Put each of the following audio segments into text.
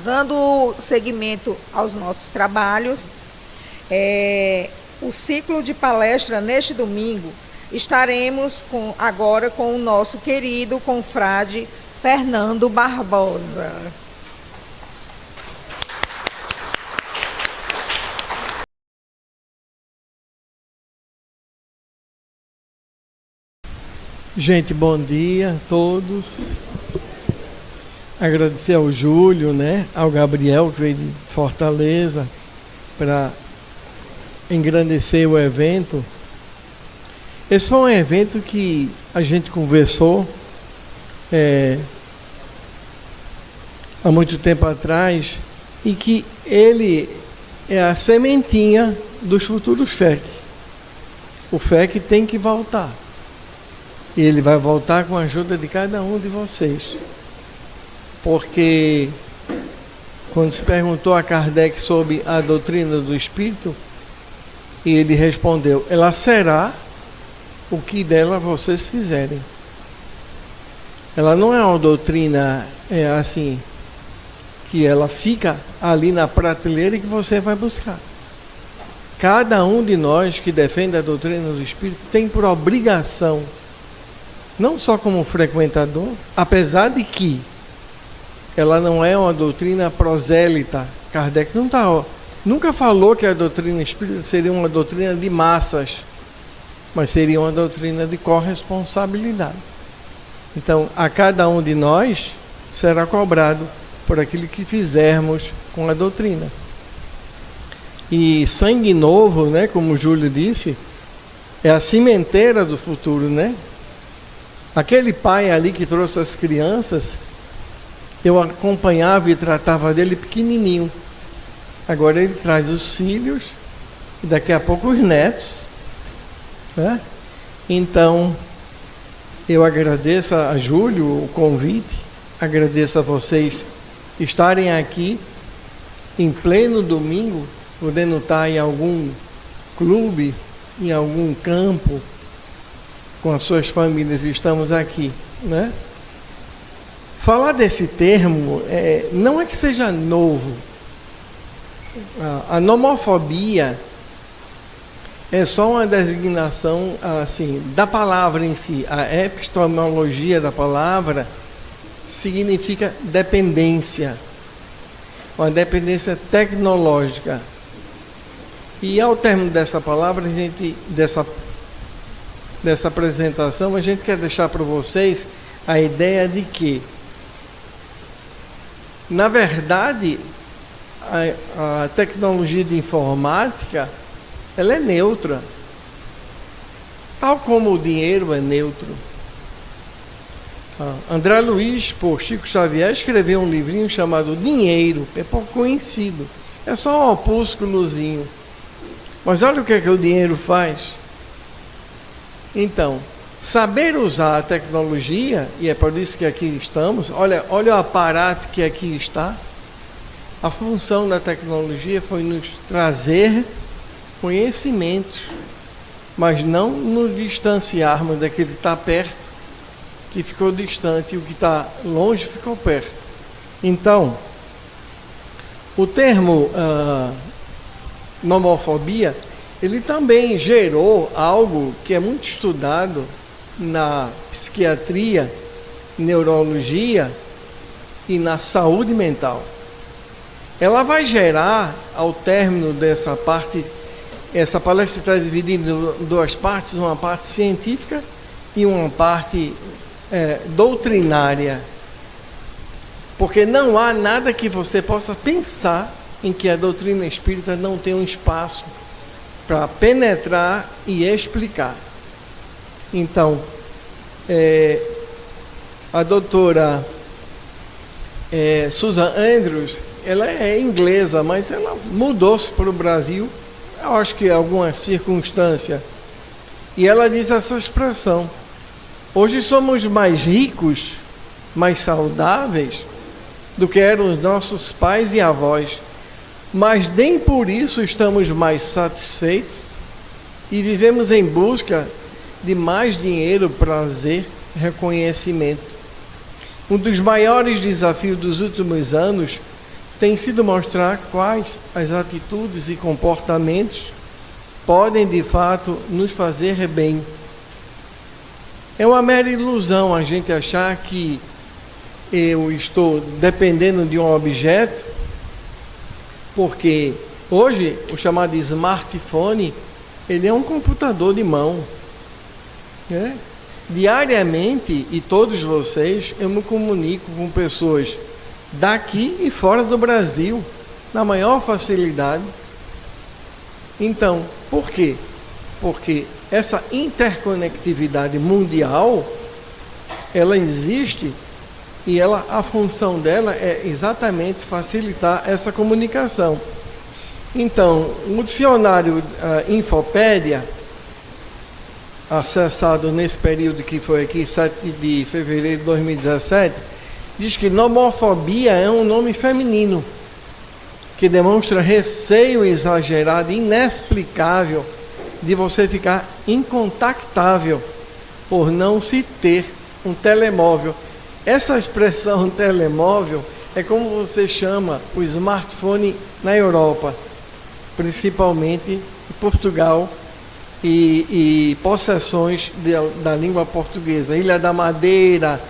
dando seguimento aos nossos trabalhos, o ciclo de palestra neste domingo estaremos agora com o nosso querido confrade Fernando Barbosa. Gente, bom dia a todos. Agradecer ao Júlio, ao Gabriel, que veio de Fortaleza, para engrandecer o evento. Esse foi um evento que a gente conversou há muito tempo atrás, e que ele é a sementinha dos futuros FEC. O FEC tem que voltar. E ele vai voltar com a ajuda de cada um de vocês. Porque quando se perguntou a Kardec sobre a doutrina do Espírito, e ele respondeu, ela será o que dela vocês fizerem. Ela não é uma doutrina assim, que ela fica ali na prateleira e que você vai buscar. Cada um de nós que defende a doutrina do Espírito tem por obrigação, não só como frequentador, apesar de que ela não é uma doutrina prosélita. Kardec nunca falou que a doutrina espírita seria uma doutrina de massas, mas seria uma doutrina de corresponsabilidade. Então, a cada um de nós será cobrado por aquilo que fizermos com a doutrina. E sangue novo, como o Júlio disse, é a cimenteira do futuro, Aquele pai ali que trouxe as crianças, eu acompanhava e tratava dele pequenininho. Agora ele traz os filhos e daqui a pouco os netos. Então, eu agradeço a Júlio o convite, agradeço a vocês estarem aqui em pleno domingo, podendo estar em algum clube, em algum campo, com as suas famílias, estamos aqui, Falar desse termo não é que seja novo. A nomofobia é só uma designação assim da palavra em si. A epistemologia da palavra significa dependência, uma dependência tecnológica. E ao término dessa palavra, dessa apresentação, a gente quer deixar para vocês a ideia de que, na verdade, a tecnologia de informática, ela é neutra, tal como o dinheiro é neutro. André Luiz, por Chico Xavier, escreveu um livrinho chamado Dinheiro, é pouco conhecido, é só um opúsculozinho. Mas olha o que o dinheiro faz. Então, saber usar a tecnologia, e é por isso que aqui estamos, olha o aparato que aqui está. A função da tecnologia foi nos trazer conhecimentos, mas não nos distanciarmos daquele que está perto, que ficou distante, e o que está longe ficou perto. Então, o termo nomofobia, ele também gerou algo que é muito estudado na psiquiatria, neurologia e na saúde mental. Ela vai gerar, ao término dessa parte, essa palestra está dividida em duas partes, uma parte científica e uma parte doutrinária. Porque não há nada que você possa pensar em que a doutrina espírita não tem um espaço para penetrar e explicar. Então, a doutora Susan Andrews, ela é inglesa, mas ela mudou-se para o Brasil, eu acho que alguma circunstância, e ela diz essa expressão: hoje somos mais ricos, mais saudáveis do que eram os nossos pais e avós, mas nem por isso estamos mais satisfeitos e vivemos em busca de mais dinheiro, prazer, reconhecimento. Um dos maiores desafios dos últimos anos tem sido mostrar quais as atitudes e comportamentos podem de fato nos fazer bem. É uma mera ilusão a gente achar que eu estou dependendo de um objeto, porque hoje o chamado smartphone, ele é um computador de mão, né? Diariamente, e todos vocês, eu me comunico com pessoas daqui e fora do Brasil, na maior facilidade. Então, por quê? Porque essa interconectividade mundial, ela existe e a função dela é exatamente facilitar essa comunicação. Então, o dicionário Infopédia, acessado nesse período que foi aqui, 7 de fevereiro de 2017, diz que nomofobia é um nome feminino, que demonstra receio exagerado, inexplicável, de você ficar incontactável por não se ter um telemóvel. Essa expressão telemóvel é como você chama o smartphone na Europa, principalmente em Portugal e possessões da língua portuguesa, Ilha da Madeira,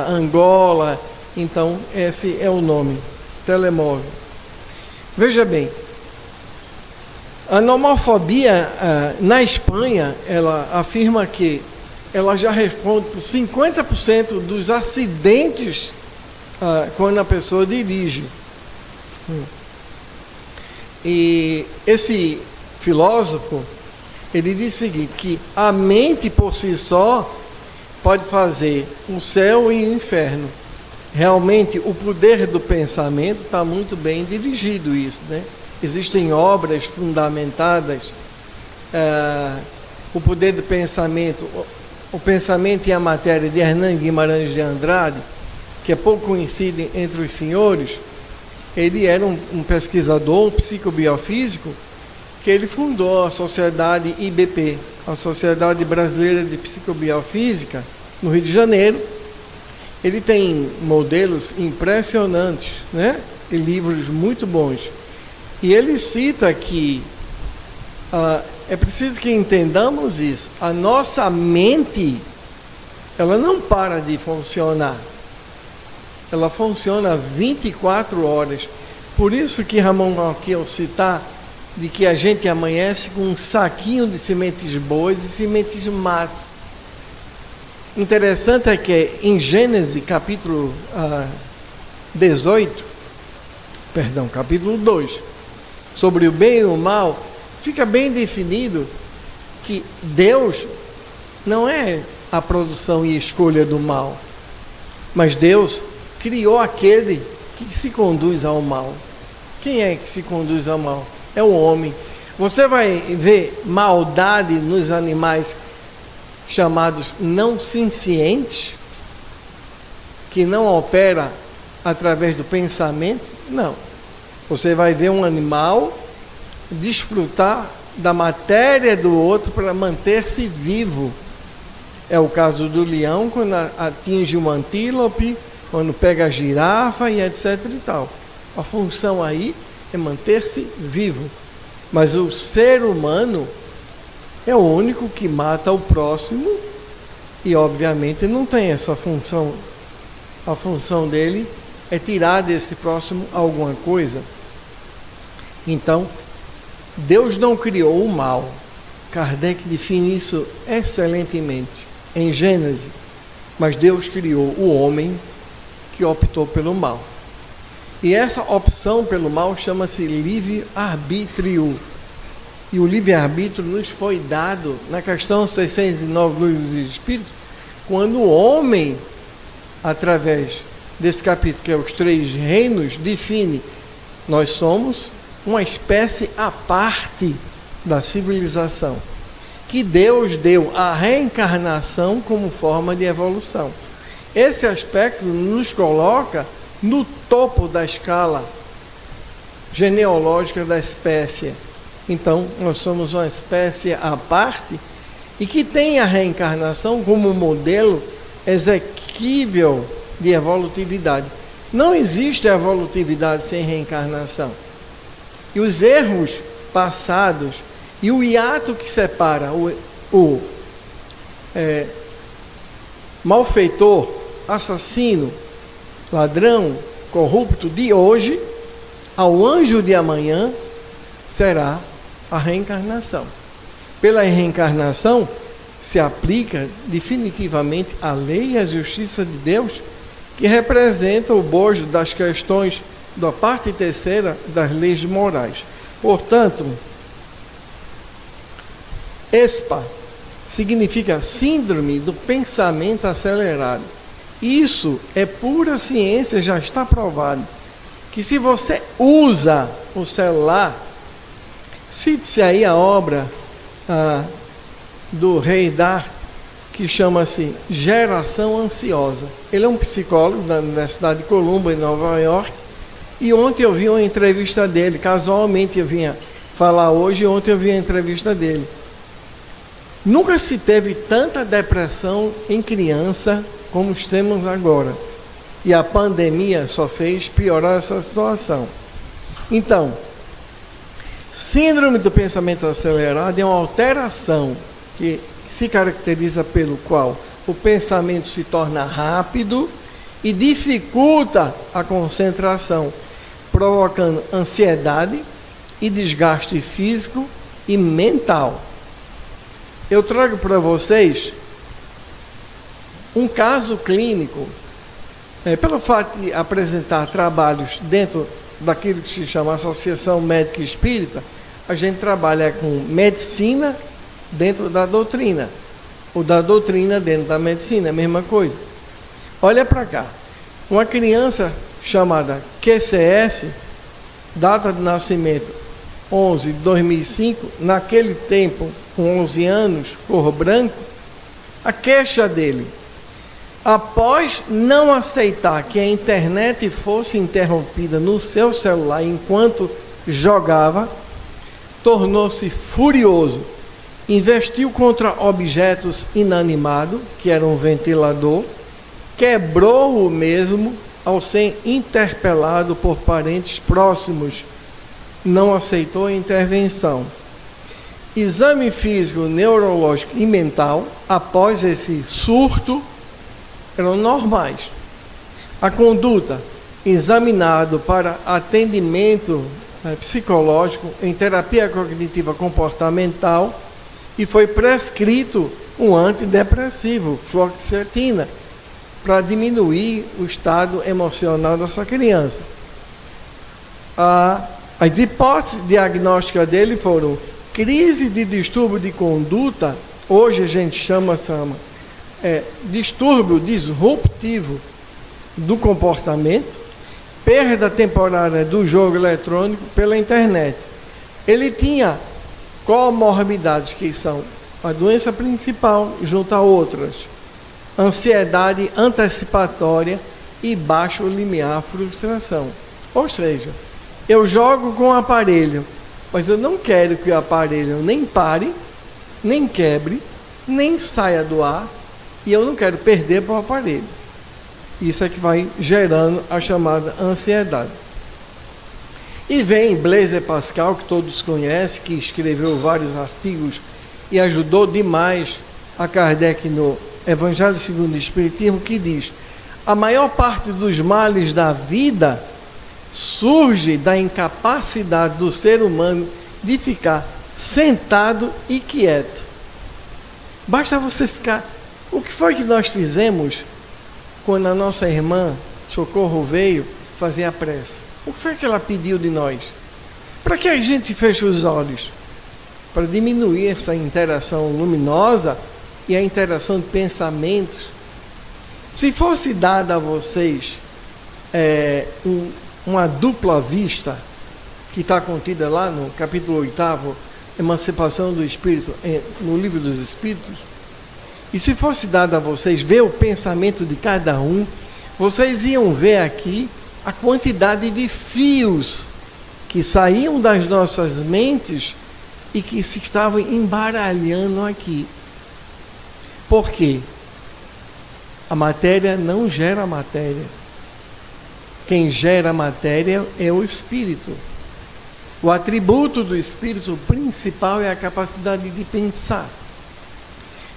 Angola. Então esse é o nome, telemóvel. Veja bem, a nomofobia na Espanha, ela afirma que ela já responde por 50% dos acidentes quando a pessoa dirige. E esse filósofo, ele diz o seguinte, que a mente por si só pode fazer o céu e o inferno. Realmente o poder do pensamento está muito bem dirigido isso, né? Existem obras fundamentadas, o poder do pensamento, o pensamento e a matéria de Hernán Guimarães de Andrade, que é pouco conhecido entre os senhores. Ele era um pesquisador, um psicobiofísico, que ele fundou a Sociedade IBP, a Sociedade Brasileira de Psicobiofísica, no Rio de Janeiro. Ele tem modelos impressionantes, né? E livros muito bons. E ele cita que é preciso que entendamos isso. A nossa mente, ela não para de funcionar. Ela funciona 24 horas. Por isso que Ramon aqui ao citar de que a gente amanhece com um saquinho de sementes boas e sementes más. Interessante é que em Gênesis capítulo 2, sobre o bem e o mal, fica bem definido que Deus não é a produção e escolha do mal, mas Deus criou aquele que se conduz ao mal. Quem é que se conduz ao mal? É o homem. Você vai ver maldade nos animais chamados não sencientes, que não opera através do pensamento? Não. Você vai ver um animal desfrutar da matéria do outro para manter-se vivo. É o caso do leão, quando atinge um antílope, quando pega a girafa e etc e tal. A função aí é manter-se vivo. Mas o ser humano é o único que mata o próximo e, obviamente, não tem essa função. A função dele é tirar desse próximo alguma coisa. Então, Deus não criou o mal. Kardec define isso excelentemente em Gênesis. Mas Deus criou o homem que optou pelo mal. E essa opção pelo mal chama-se livre-arbítrio. E o livre-arbítrio nos foi dado na questão 609 do Livro dos Espíritos, quando o homem, através desse capítulo, que é os 3 reinos, define: nós somos uma espécie à parte da civilização, que Deus deu a reencarnação como forma de evolução. Esse aspecto nos coloca no topo da escala genealógica da espécie. Então, nós somos uma espécie à parte e que tem a reencarnação como modelo exequível de evolutividade. Não existe evolutividade sem reencarnação. E os erros passados e o hiato que separa o malfeitor, assassino, ladrão, corrupto de hoje ao anjo de amanhã será a reencarnação. Pela reencarnação se aplica definitivamente a lei e a justiça de Deus, que representa o bojo das questões da parte terceira das leis morais. Portanto, ESPA significa síndrome do pensamento acelerado. Isso é pura ciência, já está provado. Que se você usa o celular, cite-se aí a obra do Ray Dalio, que chama-se Geração Ansiosa. Ele é um psicólogo da Universidade de Columbia, em Nova York, e ontem eu vi uma entrevista dele, casualmente eu vinha falar hoje, e ontem eu vi a entrevista dele. Nunca se teve tanta depressão em criança como temos agora. E a pandemia só fez piorar essa situação. Então, síndrome do pensamento acelerado é uma alteração que se caracteriza pelo qual o pensamento se torna rápido e dificulta a concentração, provocando ansiedade e desgaste físico e mental. Eu trago para vocês um caso clínico, pelo fato de apresentar trabalhos dentro daquilo que se chama Associação Médica Espírita, a gente trabalha com medicina dentro da doutrina, ou da doutrina dentro da medicina, a mesma coisa. Olha para cá, uma criança chamada QCS, data de nascimento 11/2005, naquele tempo, com 11 anos, cor branco, a queixa dele, após não aceitar que a internet fosse interrompida no seu celular enquanto jogava, tornou-se furioso, investiu contra objetos inanimados, que era um ventilador, quebrou o mesmo ao ser interpelado por parentes próximos, não aceitou a intervenção. Exame físico, neurológico e mental, após esse surto, eram normais. A conduta, examinado para atendimento psicológico em terapia cognitiva comportamental, e foi prescrito um antidepressivo, fluoxetina, para diminuir o estado emocional dessa criança. As hipóteses diagnósticas dele foram crise de distúrbio de conduta, hoje a gente chama distúrbio disruptivo do comportamento, perda temporária do jogo eletrônico pela internet. Ele tinha comorbidades que são a doença principal junto a outras, ansiedade antecipatória e baixo limiar frustração. Ou seja, eu jogo com o aparelho, mas eu não quero que o aparelho nem pare, nem quebre, nem saia do ar, e eu não quero perder para o aparelho. Isso é que vai gerando a chamada ansiedade. E vem Blaise Pascal, que todos conhecem, que escreveu vários artigos e ajudou demais a Kardec no Evangelho segundo o Espiritismo, que diz: a maior parte dos males da vida surge da incapacidade do ser humano de ficar sentado e quieto. Basta você ficar... O que foi que nós fizemos quando a nossa irmã Socorro veio fazer a prece? O que foi que ela pediu de nós? Para que a gente feche os olhos? Para diminuir essa interação luminosa e a interação de pensamentos. Se fosse dada a vocês uma dupla vista, que está contida lá no capítulo 8º, Emancipação do Espírito, no Livro dos Espíritos, e se fosse dado a vocês ver o pensamento de cada um, vocês iam ver aqui a quantidade de fios que saíam das nossas mentes e que se estavam embaralhando aqui. Por quê? A matéria não gera matéria. Quem gera a matéria é o espírito. O atributo do espírito principal é a capacidade de pensar.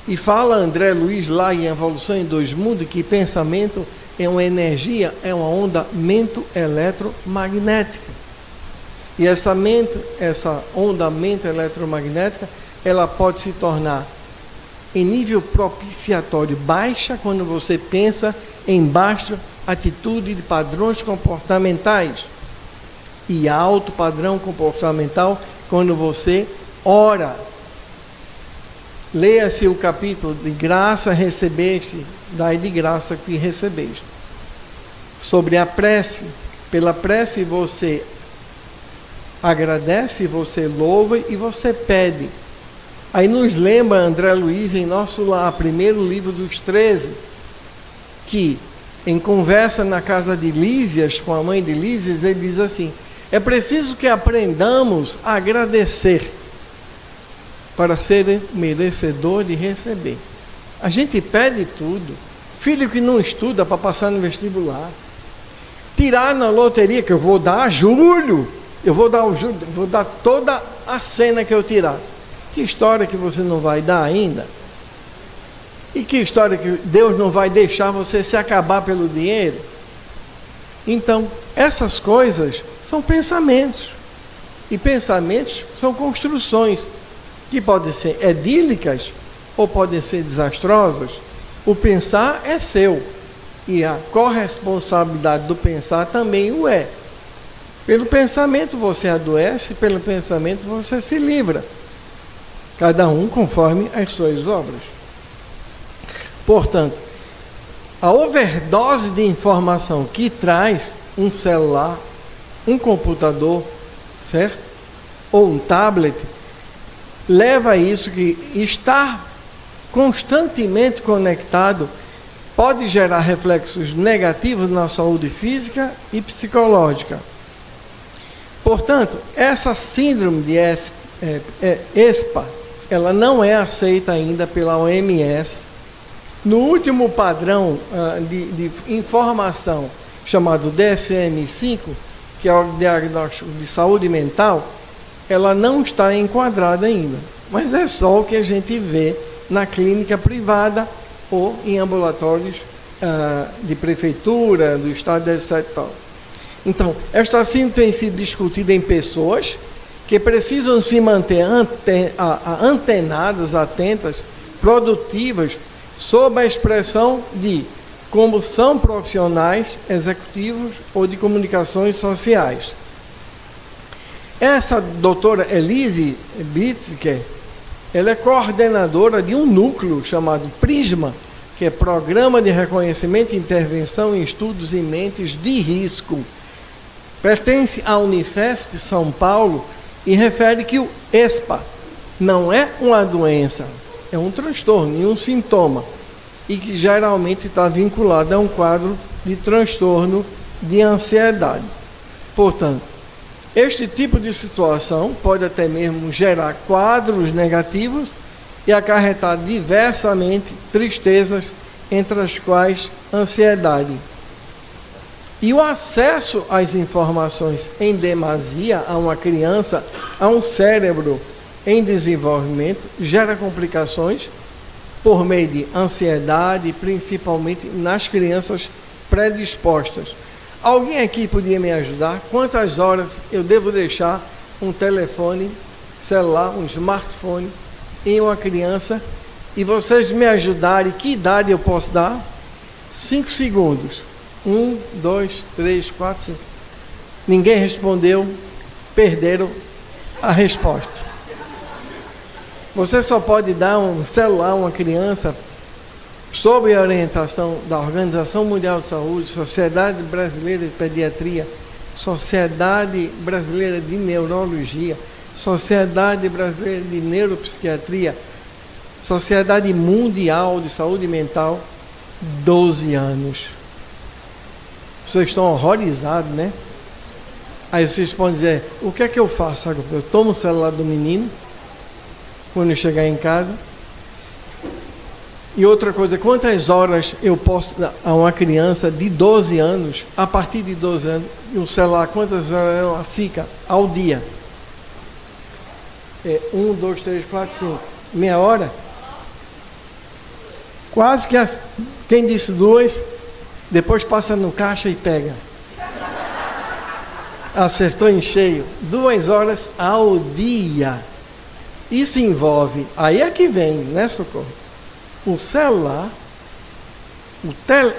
E fala André Luiz lá em Evolução em Dois Mundos que pensamento é uma energia, é uma onda mento-eletromagnética. E essa onda mento-eletromagnética, ela pode se tornar em nível propiciatório baixa quando você pensa em baixa atitude de padrões comportamentais, e alto padrão comportamental quando você ora. Leia-se o capítulo de graça recebeste, dai de graça que recebeste. Sobre a prece. Pela prece você agradece, você louva e você pede. Aí nos lembra André Luiz em nosso lar, primeiro livro dos 13, que em conversa na casa de Lísias, com a mãe de Lísias, ele diz assim: é preciso que aprendamos a agradecer para ser merecedor de receber. A gente pede tudo. Filho que não estuda para passar no vestibular. Tirar na loteria, que eu vou dar a julho. Eu vou dar toda a cena que eu tirar. Que história que você não vai dar ainda? E que história que Deus não vai deixar você se acabar pelo dinheiro? Então, essas coisas são pensamentos. E pensamentos são construções que podem ser edílicas ou podem ser desastrosas. O pensar é seu. E a corresponsabilidade do pensar também o é. Pelo pensamento você adoece, pelo pensamento você se livra. Cada um conforme as suas obras. Portanto, a overdose de informação que traz um celular, um computador, certo? Ou um tablet, leva a isso que estar constantemente conectado pode gerar reflexos negativos na saúde física e psicológica. Portanto, essa síndrome de ESPA, ela não é aceita ainda pela OMS. No último padrão de informação, chamado DSM-5, que é o diagnóstico de saúde mental, ela não está enquadrada ainda. Mas é só o que a gente vê na clínica privada ou em ambulatórios de prefeitura, do estado, etc. Então, esta síndrome tem sido discutida em pessoas que precisam se manter antenadas, atentas, produtivas, sob a expressão de como são profissionais, executivos ou de comunicações sociais. Essa doutora Elise Bitzker, ela é coordenadora de um núcleo chamado PRISMA, que é Programa de Reconhecimento e Intervenção em Estudos em Mentes de Risco. Pertence à Unifesp São Paulo e refere que o ESPA não é uma doença, é um transtorno e um sintoma, e que geralmente está vinculado a um quadro de transtorno de ansiedade. Portanto, este tipo de situação pode até mesmo gerar quadros negativos e acarretar diversamente tristezas, entre as quais ansiedade. E o acesso às informações em demasia a uma criança, a um cérebro em desenvolvimento, gera complicações por meio de ansiedade, principalmente nas crianças predispostas. Alguém aqui podia me ajudar? Quantas horas eu devo deixar um telefone celular, um smartphone em uma criança? E vocês me ajudarem, que idade eu posso dar? 5 segundos. 1, 2, 3, 4, 5. Ninguém respondeu, perderam a resposta. Você só pode dar um celular a uma criança sob a orientação da Organização Mundial de Saúde, Sociedade Brasileira de Pediatria, Sociedade Brasileira de Neurologia, Sociedade Brasileira de Neuropsiquiatria, Sociedade Mundial de Saúde Mental, 12 anos. Vocês estão horrorizados, né? Aí vocês podem dizer, o que é que eu faço agora? Eu tomo o celular do menino, quando eu chegar em casa, E outra coisa, quantas horas eu posso dar a uma criança de 12 anos, a partir de 12 anos, um celular, quantas horas ela fica ao dia? 1, 2, 3, 4, 5, meia hora? Quase que quem disse 2, depois passa no caixa e pega. Acertou em cheio. 2 horas ao dia. Isso envolve, aí é que vem, né, Socorro? O celular,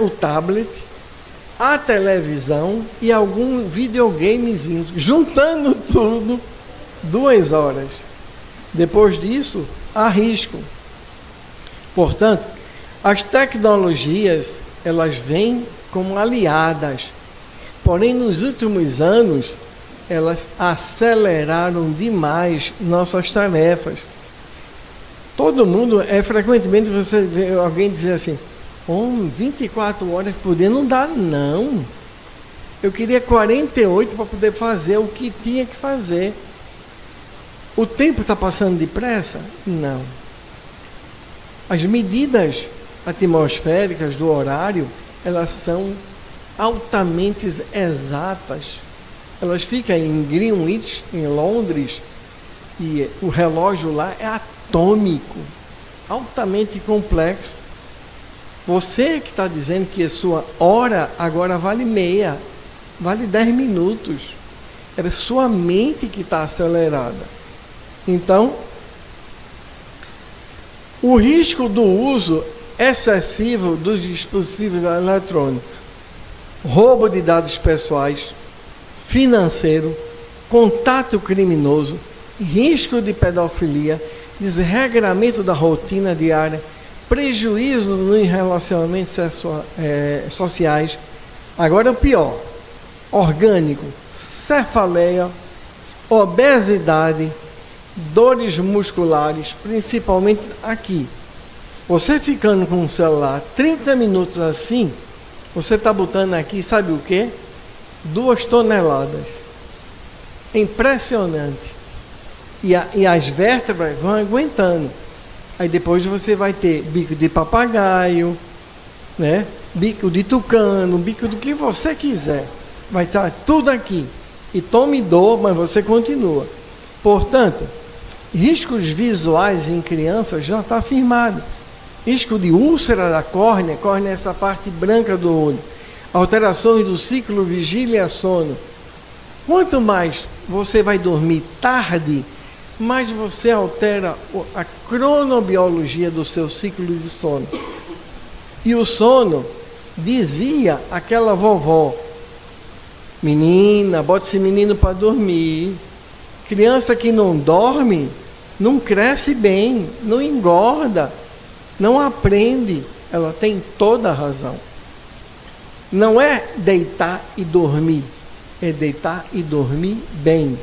o tablet, a televisão e algum videogamezinho, juntando tudo, 2 horas. Depois disso, há risco. Portanto, as tecnologias, elas vêm como aliadas, porém nos últimos anos, elas aceleraram demais nossas tarefas. Todo mundo, frequentemente você vê alguém dizer assim, 24 horas por dia não dá, não. Eu queria 48 para poder fazer o que tinha que fazer. O tempo está passando depressa? Não. As medidas atmosféricas do horário, elas são altamente exatas. Elas ficam em Greenwich, em Londres, e o relógio lá é atômico, altamente complexo. Você que está dizendo que a sua hora agora vale meia, vale 10 minutos. É sua mente que está acelerada. Então, o risco do uso excessivo dos dispositivos eletrônicos, roubo de dados pessoais, financeiro, contato criminoso, risco de pedofilia, desregramento da rotina diária, prejuízo nos relacionamentos sociais. Agora o pior, orgânico, cefaleia, obesidade, dores musculares, principalmente aqui. Você ficando com o celular 30 minutos assim, você está botando aqui, sabe o quê? 2 toneladas. É impressionante. E as vértebras vão aguentando. Aí depois você vai ter bico de papagaio, né? Bico de tucano, bico do que você quiser. Vai estar tudo aqui. E tome dor, mas você continua. Portanto, riscos visuais em crianças já está afirmado. Risco de úlcera da córnea é essa parte branca do olho. Alterações do ciclo vigília-sono. Quanto mais você vai dormir tarde, mais você altera a cronobiologia do seu ciclo de sono. E o sono, dizia aquela vovó, menina, bote esse menino para dormir. Criança que não dorme, não cresce bem, não engorda, não aprende. Ela tem toda a razão. Não é deitar e dormir, é deitar e dormir bem.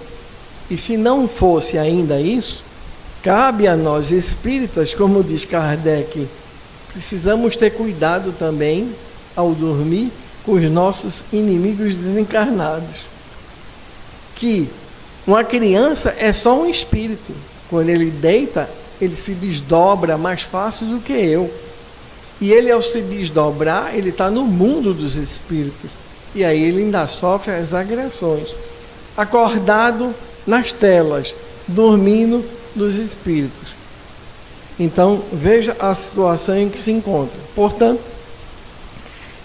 E se não fosse ainda isso, cabe a nós espíritas, como diz Kardec, precisamos ter cuidado também ao dormir com os nossos inimigos desencarnados. Que uma criança é só um espírito. Quando ele deita, ele se desdobra mais fácil do que eu. E ele, ao se desdobrar, ele está no mundo dos espíritos. E aí ele ainda sofre as agressões. Acordado nas telas, dormindo dos espíritos. Então, veja a situação em que se encontra. Portanto,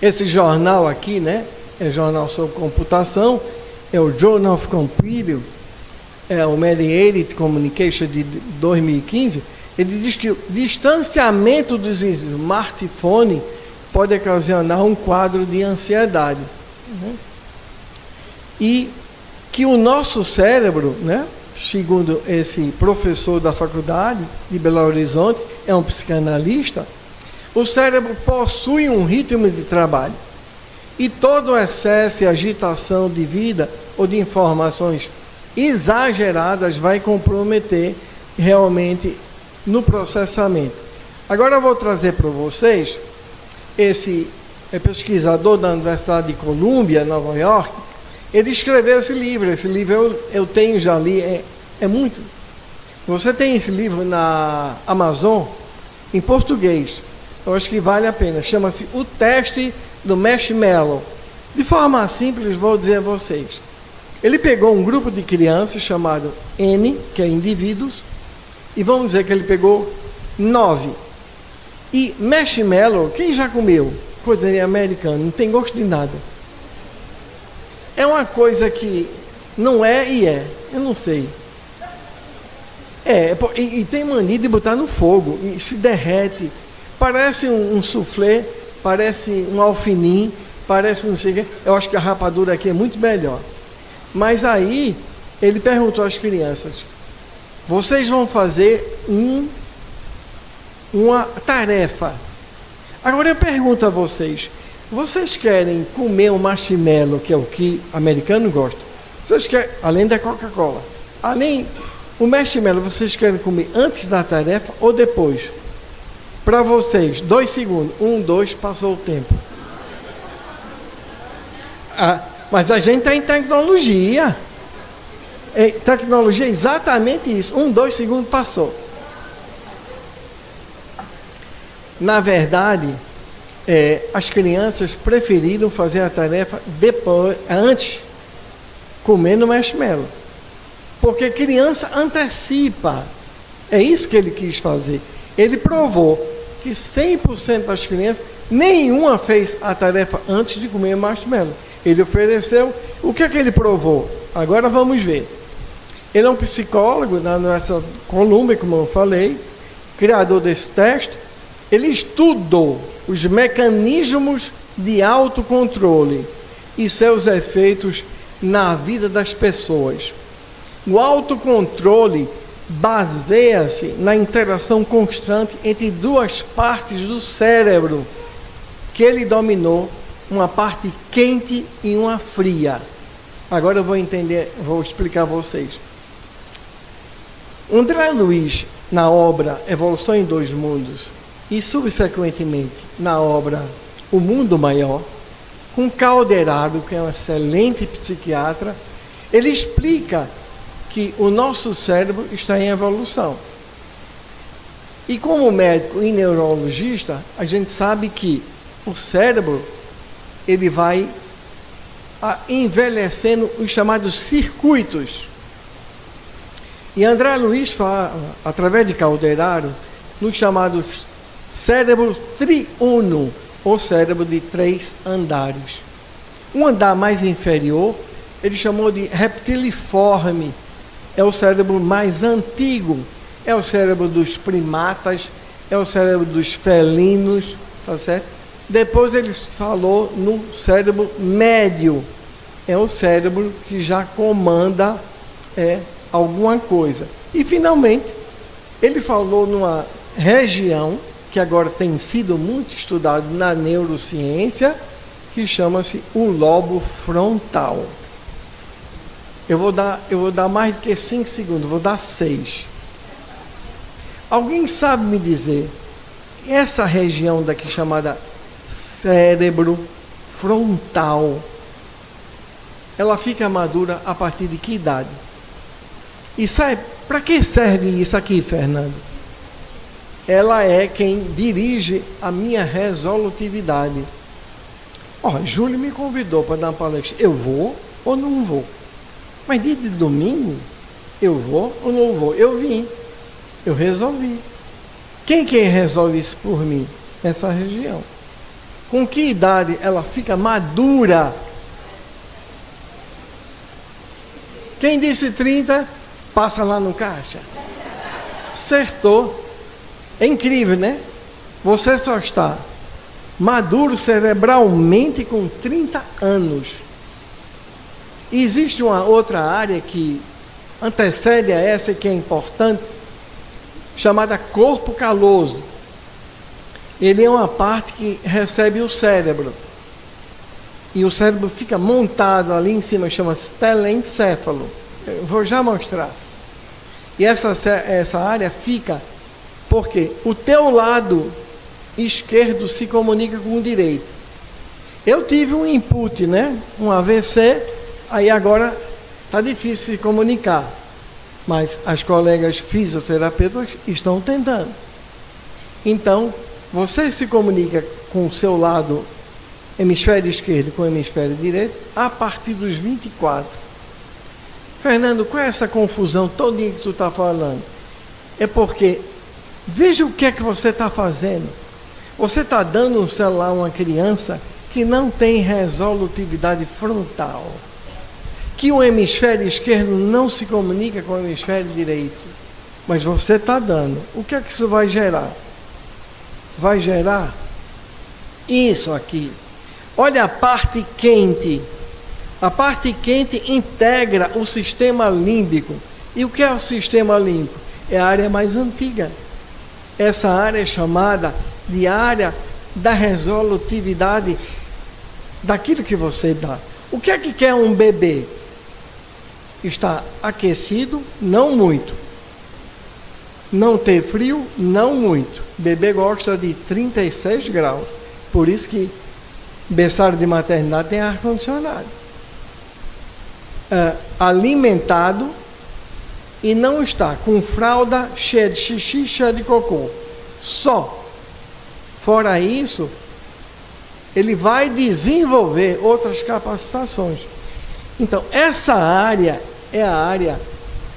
esse jornal aqui, né, é jornal sobre computação, é o Journal of Computing, é o Mediated Communication de 2015, ele diz que o distanciamento dos smartphones pode ocasionar um quadro de ansiedade. Né? E que o nosso cérebro, né, segundo esse professor da faculdade de Belo Horizonte, é um psicanalista, o cérebro possui um ritmo de trabalho. E todo excesso e agitação de vida ou de informações exageradas vai comprometer realmente no processamento. Agora eu vou trazer para vocês esse pesquisador da Universidade de Columbia, Nova York. Ele escreveu esse livro eu tenho, já li, é muito. Você tem esse livro na Amazon, em português, Eu acho que vale a pena. Chama-se o teste do marshmallow. De forma simples, vou dizer a vocês. Ele pegou um grupo de crianças chamado N, que é indivíduos, e vamos dizer que ele pegou 9. E marshmallow, quem já comeu? Coisa americana, não tem gosto de nada. É uma coisa que não é e é, eu não sei. E tem mania de botar no fogo, e se derrete. Parece um soufflé, parece um alfinim, parece não sei o quê. Eu acho que a rapadura aqui é muito melhor. Mas aí, ele perguntou às crianças, vocês vão fazer uma tarefa. Agora eu pergunto a vocês, vocês querem comer um marshmallow, que é o que o americano gosta? Vocês querem, além da Coca-Cola, o marshmallow, vocês querem comer antes da tarefa ou depois? Para vocês, 2 segundos. 1, 2, passou o tempo. Mas a gente está em tecnologia. Tecnologia é exatamente isso. 1, 2 segundos, passou. Na verdade, as crianças preferiram fazer a tarefa antes, comendo marshmallow. Porque criança antecipa. É isso que ele quis fazer. Ele provou que 100% das crianças, nenhuma fez a tarefa antes de comer marshmallow. Ele ofereceu. O que é que ele provou? Agora vamos ver. Ele é um psicólogo na nossa Columbia, como eu falei, criador desse teste. Ele estudou os mecanismos de autocontrole e seus efeitos na vida das pessoas. O autocontrole baseia-se na interação constante entre duas partes do cérebro que ele dominou, uma parte quente e uma fria. Agora eu vou explicar a vocês. André Luiz, na obra Evolução em Dois Mundos, e subsequentemente na obra O Mundo Maior, com Calderaro, que é um excelente psiquiatra, ele explica que o nosso cérebro está em evolução. E como médico e neurologista, a gente sabe que o cérebro ele vai envelhecendo os chamados circuitos. E André Luiz fala, através de Calderaro, nos chamados cérebro triuno, ou cérebro de 3 andares. Um andar mais inferior, ele chamou de reptiliforme, é o cérebro mais antigo, é o cérebro dos primatas, é o cérebro dos felinos, tá certo? Depois ele falou no cérebro médio, é o cérebro que já comanda alguma coisa. E finalmente, ele falou numa região que agora tem sido muito estudado na neurociência, que chama-se o lobo frontal. Eu vou dar mais do que 5 segundos, vou dar 6. Alguém sabe me dizer, essa região daqui chamada cérebro frontal, ela fica madura a partir de que idade? E sabe, para que serve isso aqui, Fernando? Ela é quem dirige a minha resolutividade. Júlio me convidou para dar uma palestra. Eu vou ou não vou? Mas dia de domingo, eu vou ou não vou? Eu vim, eu resolvi. Quem resolve isso por mim? Essa região. Com que idade ela fica madura? Quem disse 30, passa lá no caixa. Acertou. É incrível, né? Você só está maduro cerebralmente com 30 anos. Existe uma outra área que antecede a essa e que é importante, chamada corpo caloso. Ele é uma parte que recebe o cérebro. E o cérebro fica montado ali em cima, chama-se telencéfalo. Eu vou já mostrar. E essa área fica porque o teu lado esquerdo se comunica com o direito. Eu tive um input, né? Um AVC, aí agora está difícil se comunicar. Mas as colegas fisioterapeutas estão tentando. Então, Você se comunica com o seu lado hemisfério esquerdo com o hemisfério direito a partir dos 24. Fernando, qual é essa confusão todinha que tu está falando? É porque, veja o que é que você está fazendo. Você está dando um celular a uma criança que não tem resolutividade frontal, que o hemisfério esquerdo não se comunica com o hemisfério direito, mas você está dando. O que é que isso vai gerar? Vai gerar isso aqui. Olha a parte quente. A parte quente integra o sistema límbico. E o que é o sistema límbico? É a área mais antiga. Essa área é chamada de área da resolutividade daquilo que você dá. O que é que quer um bebê? Está aquecido, não muito. Não ter frio, não muito. Bebê gosta de 36 graus. Por isso que berçário de maternidade tem ar-condicionado. Alimentado e não está com fralda cheia de xixi, cheia de cocô. Só. Fora isso, ele vai desenvolver outras capacitações. Então, essa área é a área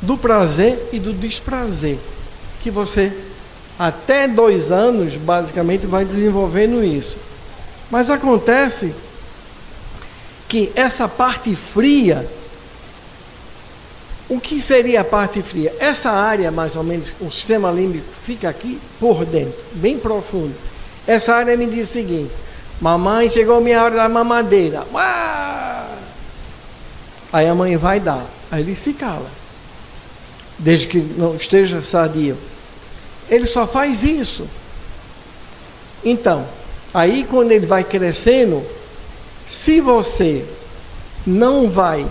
do prazer e do desprazer, que você, até 2 anos, basicamente, vai desenvolvendo isso. Mas acontece que essa parte fria, o que seria a parte fria? Essa área, mais ou menos, o sistema límbico fica aqui por dentro, bem profundo. Essa área me diz o seguinte: mamãe, chegou a minha hora da mamadeira. Uau! Aí a mãe vai dar. Aí ele se cala, desde que não esteja sadio. Ele só faz isso. Então, aí quando ele vai crescendo, se você não vai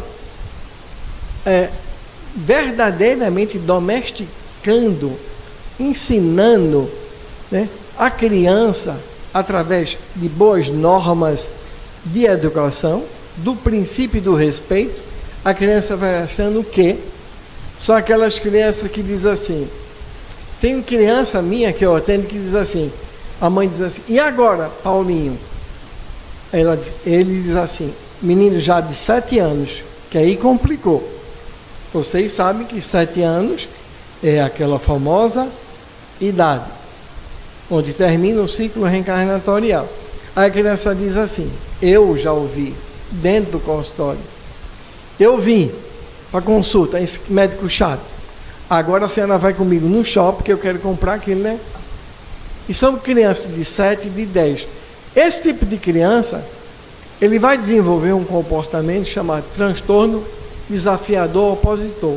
verdadeiramente domesticando, ensinando, né, a criança através de boas normas de educação, do princípio do respeito, a criança vai achando o quê? São aquelas crianças que dizem assim. Tem criança minha que eu atendo que diz assim, a mãe diz assim: e agora, Paulinho? Ele diz assim, menino já de 7 anos, que aí complicou. Vocês sabem que 7 anos é aquela famosa idade, onde termina o ciclo reencarnatorial. Aí a criança diz assim, eu já ouvi, dentro do consultório, eu vim para consulta, esse médico chato, agora a senhora vai comigo no shopping, porque eu quero comprar aquilo, né? E são crianças de 7, de 10. Esse tipo de criança, ele vai desenvolver um comportamento chamado transtorno desafiador opositor.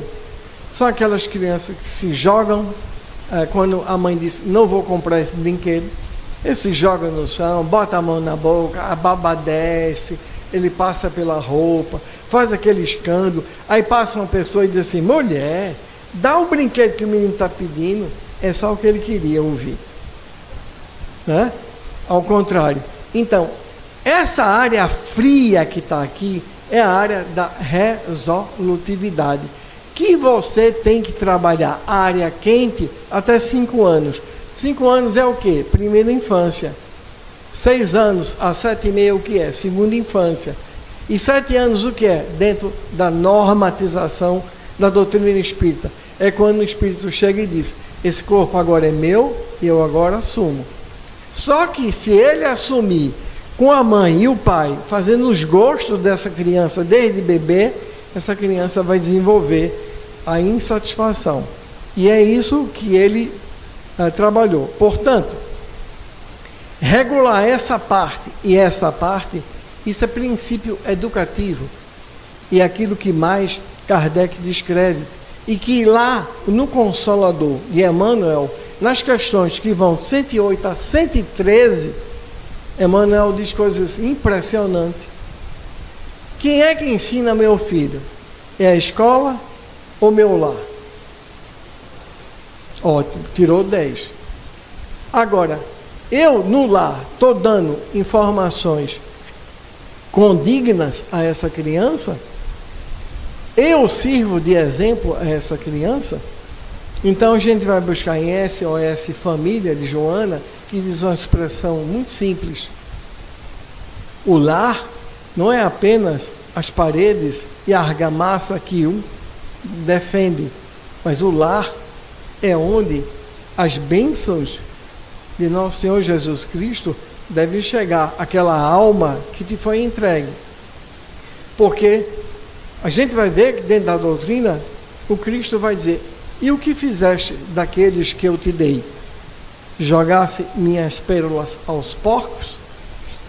São aquelas crianças que se jogam, quando a mãe diz, não vou comprar esse brinquedo, ele se joga no chão, bota a mão na boca, a baba desce, ele passa pela roupa, faz aquele escândalo, aí passa uma pessoa e diz assim, mulher, dá o brinquedo que o menino está pedindo, é só o que ele queria ouvir. Né? Ao contrário. Então, essa área fria que está aqui é a área da resolutividade, que você tem que trabalhar. A área quente até 5 anos. 5 anos é o quê? Primeira infância. 6 anos a 7,5 o que é? Segunda infância. E 7 anos o que é? Dentro da normatização da doutrina espírita. É quando o espírito chega e diz, esse corpo agora é meu e eu agora assumo. Só que se ele assumir com a mãe e o pai, fazendo os gostos dessa criança desde bebê, essa criança vai desenvolver a insatisfação. E é isso que ele trabalhou. Portanto, regular essa parte e essa parte, isso é princípio educativo. E é aquilo que mais Kardec descreve. E que lá no Consolador de Emmanuel, nas questões que vão de 108 a 113, Emmanuel diz coisas impressionantes. Quem é que ensina meu filho? É a escola ou meu lar? Ótimo, tirou 10. Agora, eu no lar estou dando informações condignas a essa criança? Eu sirvo de exemplo a essa criança? Então a gente vai buscar em SOS Família de Joana, que diz uma expressão muito simples. O lar não é apenas as paredes e a argamassa que o defende, mas o lar é onde as bênçãos de nosso Senhor Jesus Cristo devem chegar àquela alma que te foi entregue. Porque a gente vai ver que dentro da doutrina, o Cristo vai dizer: e o que fizeste daqueles que eu te dei? Jogasse minhas pérolas aos porcos?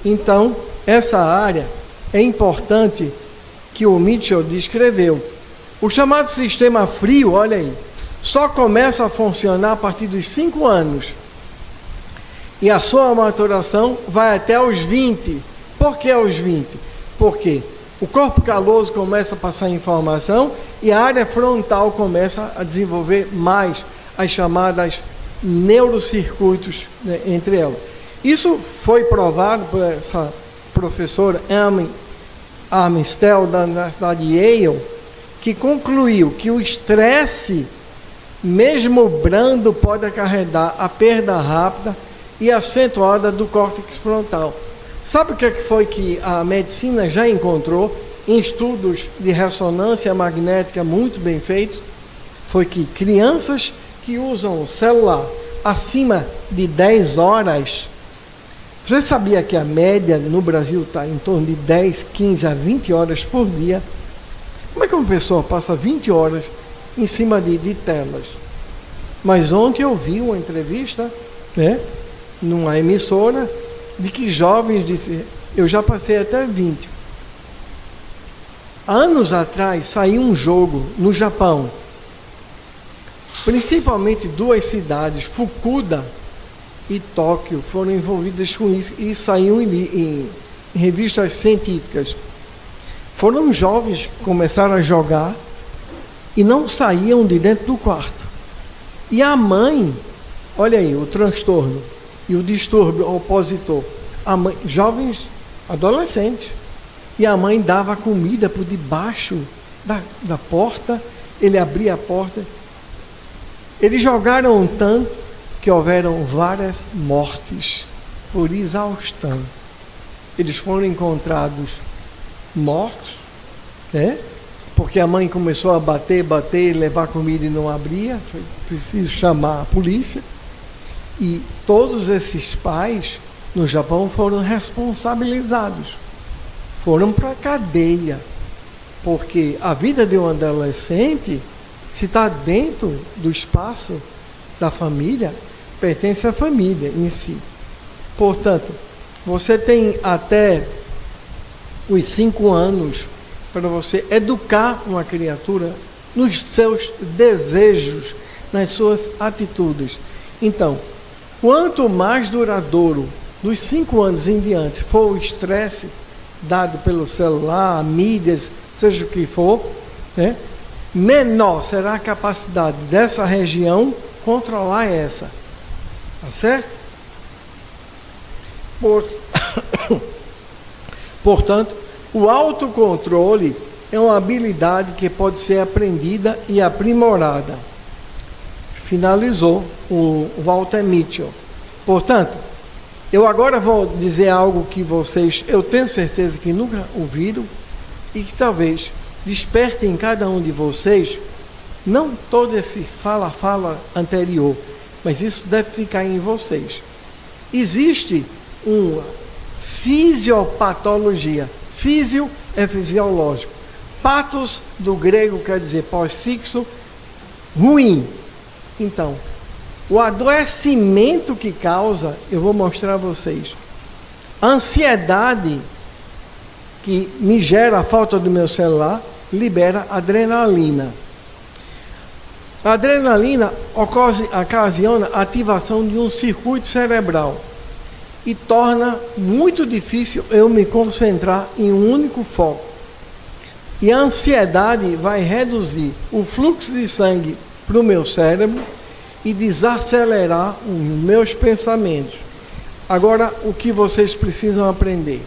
Então, essa área é importante que o Mitchell descreveu. O chamado sistema frio, olha aí, só começa a funcionar a partir dos 5 anos. E a sua maturação vai até aos 20. Por que aos 20? Porque o corpo caloso começa a passar informação e a área frontal começa a desenvolver mais as chamadas neurocircuitos, né, entre elas. Isso foi provado por essa professora Amy Armstead da Universidade de Yale, que concluiu que o estresse, mesmo brando, pode acarretar a perda rápida e acentuada do córtex frontal. Sabe o que foi que a medicina já encontrou em estudos de ressonância magnética muito bem feitos? Foi que crianças que usam o celular acima de 10 horas, você sabia que a média no Brasil está em torno de 10, 15 a 20 horas por dia? Como é que uma pessoa passa 20 horas em cima de telas? Mas ontem eu vi uma entrevista, né, numa emissora, de que jovens disseram: eu já passei até 20. Anos atrás saiu um jogo no Japão, principalmente 2 cidades, Fukuda e Tóquio, foram envolvidas com isso e saiu em revistas científicas. Foram jovens que começaram a jogar e não saíam de dentro do quarto. E a mãe, olha aí o transtorno e o distúrbio opositor. A mãe, jovens adolescentes, e a mãe dava comida por debaixo da porta, ele abria a porta. Eles jogaram tanto que houveram várias mortes por exaustão. Eles foram encontrados mortos, né? Porque a mãe começou a bater, levar comida e não abria. Foi preciso chamar a polícia. E todos esses pais no Japão foram responsabilizados, foram para a cadeia, porque a vida de um adolescente, se está dentro do espaço da família, pertence à família em si. Portanto, você tem até os 5 anos para você educar uma criatura nos seus desejos, nas suas atitudes. Então, quanto mais duradouro, dos 5 anos em diante, for o estresse dado pelo celular, mídias, seja o que for, né, menor será a capacidade dessa região controlar essa. Tá certo? Portanto, o autocontrole é uma habilidade que pode ser aprendida e aprimorada. Finalizou o Walter Mitchell. Portanto, eu agora vou dizer algo que vocês, eu tenho certeza que nunca ouviram e que talvez desperte em cada um de vocês, não todo esse fala anterior, mas isso deve ficar em vocês. Existe uma fisiopatologia. Físio é fisiológico. Patos, do grego, quer dizer pós-fixo, ruim. Então, o adoecimento que causa, eu vou mostrar a vocês. A ansiedade que me gera a falta do meu celular, libera adrenalina. A adrenalina ocasiona a ativação de um circuito cerebral e torna muito difícil eu me concentrar em um único foco. E a ansiedade vai reduzir o fluxo de sangue para o meu cérebro e desacelerar os meus pensamentos. Agora, o que vocês precisam aprender?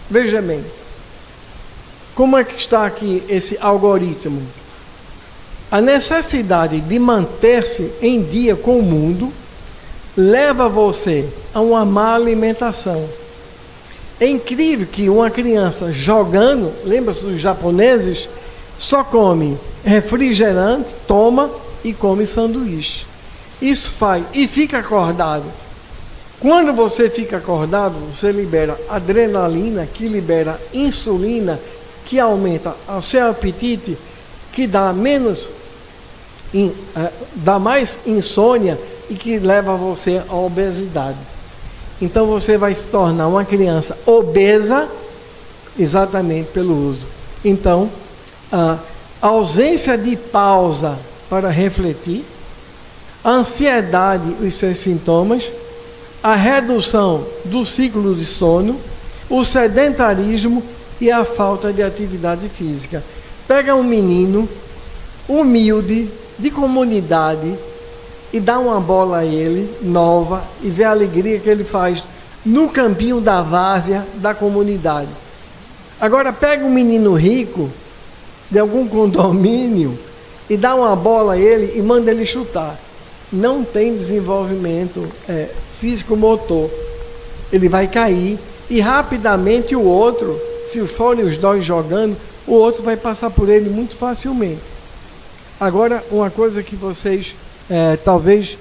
Veja bem, como é que está aqui esse algoritmo? A necessidade de manter-se em dia com o mundo leva você a uma má alimentação. É incrível que uma criança jogando, lembra-se dos japoneses, só come refrigerante, toma e come sanduíche. Isso faz, e fica acordado. Quando você fica acordado, você libera adrenalina, que libera insulina, que aumenta o seu apetite, que dá mais insônia e que leva você à obesidade. Então você vai se tornar uma criança obesa exatamente pelo uso. Então, a ausência de pausa para refletir, a ansiedade, os seus sintomas, a redução do ciclo de sono, o sedentarismo e a falta de atividade física. Pega um menino humilde, de comunidade, e dá uma bola a ele, nova, e vê a alegria que ele faz no campinho da várzea da comunidade. Agora pega um menino rico, de algum condomínio, e dá uma bola a ele e manda ele chutar. Não tem desenvolvimento físico-motor. Ele vai cair e rapidamente o outro, se forem os dois jogando, o outro vai passar por ele muito facilmente. Agora, uma coisa que vocês talvez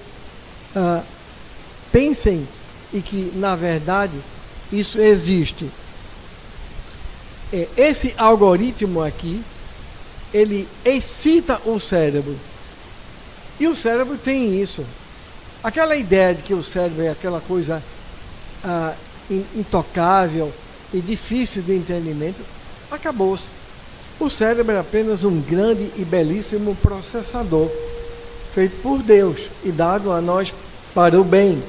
pensem e que, na verdade, isso existe. Esse algoritmo aqui, ele excita o cérebro. E o cérebro tem isso. Aquela ideia de que o cérebro é aquela coisa intocável e difícil de entendimento, acabou-se. O cérebro é apenas um grande e belíssimo processador, feito por Deus e dado a nós para o bem,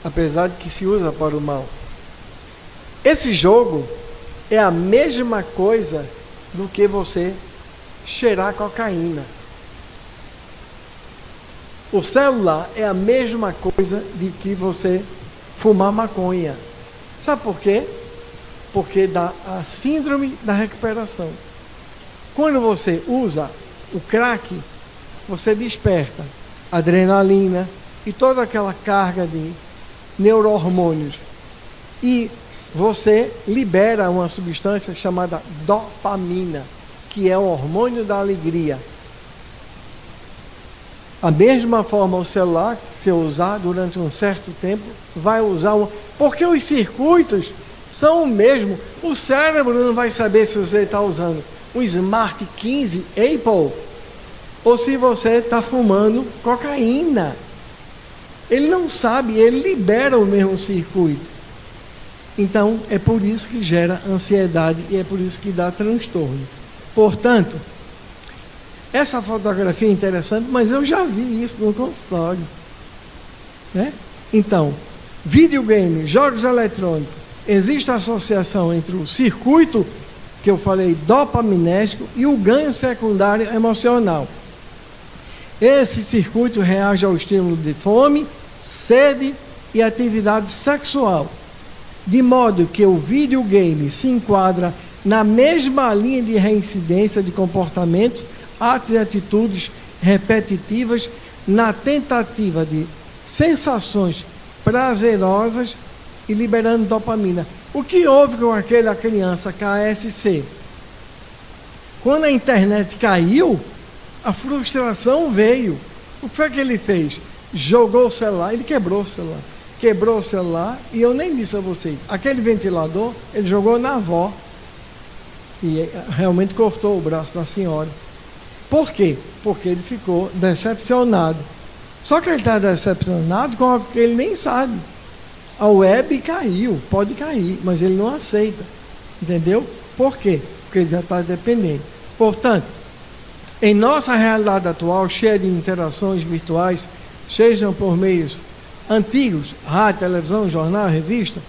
apesar de que se usa para o mal. Esse jogo é a mesma coisa do que você cheirar cocaína. O celular é a mesma coisa de que você fumar maconha. Sabe por quê? Porque dá a síndrome da recuperação. Quando você usa o crack, você desperta adrenalina e toda aquela carga de neurohormônios. E você libera uma substância chamada dopamina, que é o hormônio da alegria. A mesma forma, o celular, se eu usar durante um certo tempo, vai usar porque os circuitos são o mesmo. O cérebro não vai saber se você está usando um Smart 15 Apple ou se você está fumando cocaína. Ele não sabe, ele libera o mesmo circuito. Então, é por isso que gera ansiedade e é por isso que dá transtorno. Portanto, essa fotografia é interessante, mas eu já vi isso no consultório. Né? Então, videogame, jogos eletrônicos, existe associação entre o circuito, que eu falei, dopaminérgico, e o ganho secundário emocional. Esse circuito reage ao estímulo de fome, sede e atividade sexual, de modo que o videogame se enquadra na mesma linha de reincidência de comportamentos, atos e atitudes repetitivas na tentativa de sensações prazerosas e liberando dopamina. O que houve com aquela criança KSC? Quando a internet caiu, a frustração veio. O que foi que ele fez? Jogou o celular, ele quebrou o celular. Quebrou o celular e eu nem disse a vocês, aquele ventilador, ele jogou na avó e realmente cortou o braço da senhora. Por quê? Porque ele ficou decepcionado. Só que ele está decepcionado com algo que ele nem sabe. A web caiu, pode cair, mas ele não aceita. Entendeu? Por quê? Porque ele já está dependente. Portanto, em nossa realidade atual, cheia de interações virtuais, sejam por meios antigos, rádio, televisão, jornal, revista,